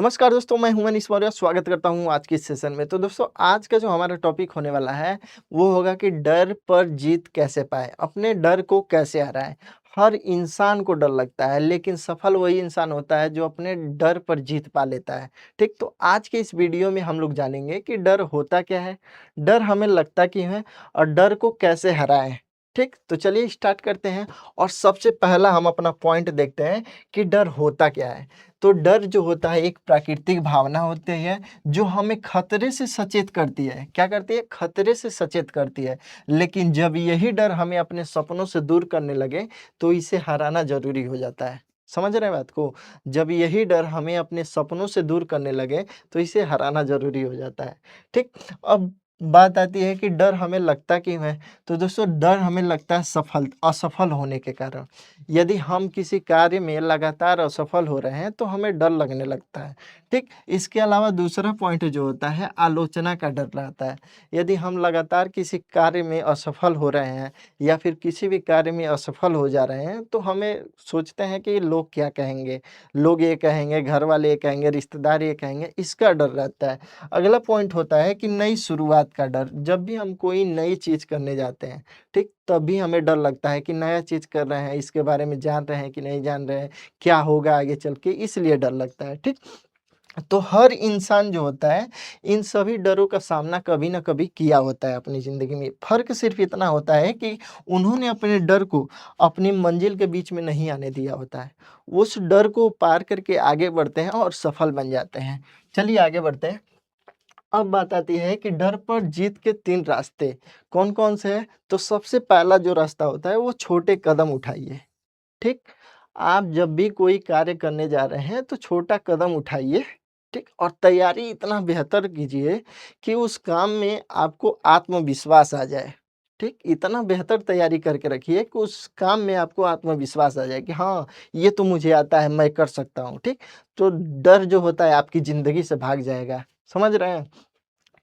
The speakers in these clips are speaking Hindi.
नमस्कार दोस्तों, मैं हूं मनीष मौर्य। स्वागत करता हूं आज के इस सेशन में। तो दोस्तों, आज का जो हमारा टॉपिक होने वाला है वो होगा कि डर पर जीत कैसे पाएं, अपने डर को कैसे हराएं। हर इंसान को डर लगता है, लेकिन सफल वही इंसान होता है जो अपने डर पर जीत पा लेता है। ठीक, तो आज के इस वीडियो में हम लोग जानेंगे कि डर होता क्या है, डर हमें लगता क्यों है और डर को कैसे हराएं। ठीक, तो चलिए स्टार्ट करते हैं। और सबसे पहला हम अपना पॉइंट देखते हैं कि डर होता क्या है। तो डर जो होता है एक प्राकृतिक भावना होती है जो हमें खतरे से सचेत करती है। क्या करती है? खतरे से सचेत करती है। लेकिन जब यही डर हमें अपने सपनों से दूर करने लगे तो इसे हराना जरूरी हो जाता है। समझ रहे हैं बात को? जब यही डर हमें अपने सपनों से दूर करने लगे तो इसे हराना जरूरी हो जाता है। ठीक, अब बात आती है कि डर हमें लगता क्यों है। तो दोस्तों, डर हमें लगता है असफल होने के कारण। यदि हम किसी कार्य में लगातार असफल हो रहे हैं तो हमें डर लगने लगता है। ठीक, इसके अलावा दूसरा पॉइंट जो होता है आलोचना का डर रहता है। यदि हम लगातार किसी कार्य में असफल हो रहे हैं या फिर किसी भी कार्य में असफल हो जा रहे हैं तो हमें सोचते हैं कि लोग क्या कहेंगे, लोग ये कहेंगे, घर वाले ये कहेंगे, रिश्तेदार ये कहेंगे, इसका डर रहता है। अगला पॉइंट होता है कि नई शुरुआत का डर। जब भी हम कोई नई चीज करने जाते हैं, ठीक, तभी हमें डर लगता है कि नया चीज़ कर रहे हैं, इसके बारे में जान रहे हैं कि नहीं जान रहे हैं, क्या होगा आगे चल के, इसलिए डर लगता है। ठीक, तो हर इंसान जो होता है इन सभी डरों का सामना कभी ना कभी किया होता है अपनी ज़िंदगी में। फ़र्क सिर्फ इतना होता है कि उन्होंने अपने डर को अपनी मंजिल के बीच में नहीं आने दिया होता है। उस डर को पार करके आगे बढ़ते हैं और सफल बन जाते हैं। चलिए आगे बढ़ते हैं। अब बात आती है कि डर पर जीत के 3 रास्ते कौन-कौन से हैं? तो सबसे पहला जो रास्ता होता है वो छोटे कदम उठाइए। ठीक? आप जब भी कोई कार्य करने जा रहे हैं तो छोटा कदम उठाइए, ठीक? और तैयारी इतना बेहतर कीजिए कि उस काम में आपको आत्मविश्वास आ जाए। ठीक? इतना बेहतर तैयारी करके रखिए कि उस काम में आपको आत्मविश्वास आ जाए कि हाँ, ये तो मुझे आता है, मैं कर सकता हूँ। ठीक? तो डर जो होता है आपकी ज़िंदगी से भाग जाएगा। समझ रहे हैं?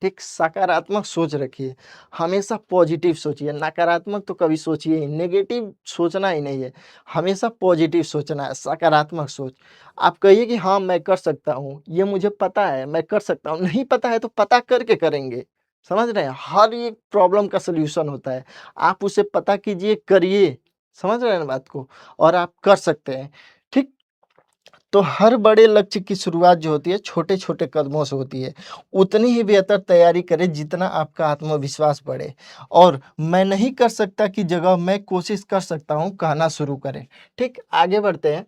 ठीक, सकारात्मक सोच रखिए, हमेशा पॉजिटिव सोचिए, नकारात्मक तो कभी सोचिए ही, नेगेटिव सोचना ही नहीं है, हमेशा पॉजिटिव सोचना है, सकारात्मक सोच। आप कहिए कि हाँ, मैं कर सकता हूँ, ये मुझे पता है, मैं कर सकता हूँ, नहीं पता है तो पता करके करेंगे, समझ रहे हैं? हर एक प्रॉब्लम का सॉल्यूशन होता है, आप उसे पता कीजिए, करिए, समझ रहे हैं ना बात को? और आप कर सकते हैं, ठीक? तो हर बड़े लक्ष्य की शुरुआत जो होती है छोटे-छोटे कदमों से होती है। उतनी ही बेहतर तैयारी करें जितना आपका आत्मविश्वास बढ़े और मैं नहीं कर सकता की जगह मैं कोशिश कर सकता हूँ कहना शुरू करें। ठीक, आगे बढ़ते हैं।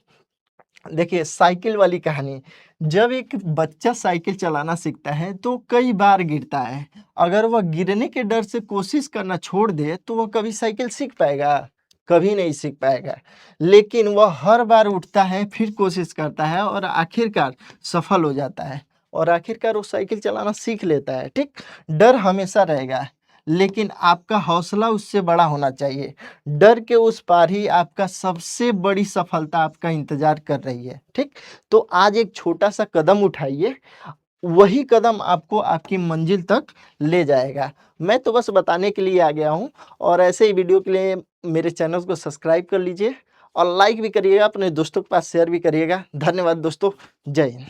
देखिए साइकिल वाली कहानी, जब एक बच्चा साइकिल चलाना सीखता है तो कई बार गिरता है। अगर वह गिरने के डर से कोशिश करना छोड़ दे तो वह कभी साइकिल सीख पाएगा? कभी नहीं सीख पाएगा। लेकिन वह हर बार उठता है, फिर कोशिश करता है और आखिरकार सफल हो जाता है और आखिरकार वो साइकिल चलाना सीख लेता है। ठीक? डर हमेशा रहेगा, लेकिन आपका हौसला उससे बड़ा होना चाहिए। डर के उस पार ही आपका सबसे बड़ी सफलता आपका इंतजार कर रही है। ठीक? तो आज एक छोटा-सा कदम उठाइए, वही कदम आपको आपकी मंजिल तक ले जाएगा। मैं तो बस बताने के लिए आ गया हूँ और ऐसे ही वीडियो के लिए मेरे चैनल को सब्सक्राइब कर लीजिए और लाइक भी करिएगा, अपने दोस्तों के पास शेयर भी करिएगा। धन्यवाद दोस्तों, जय हिंद।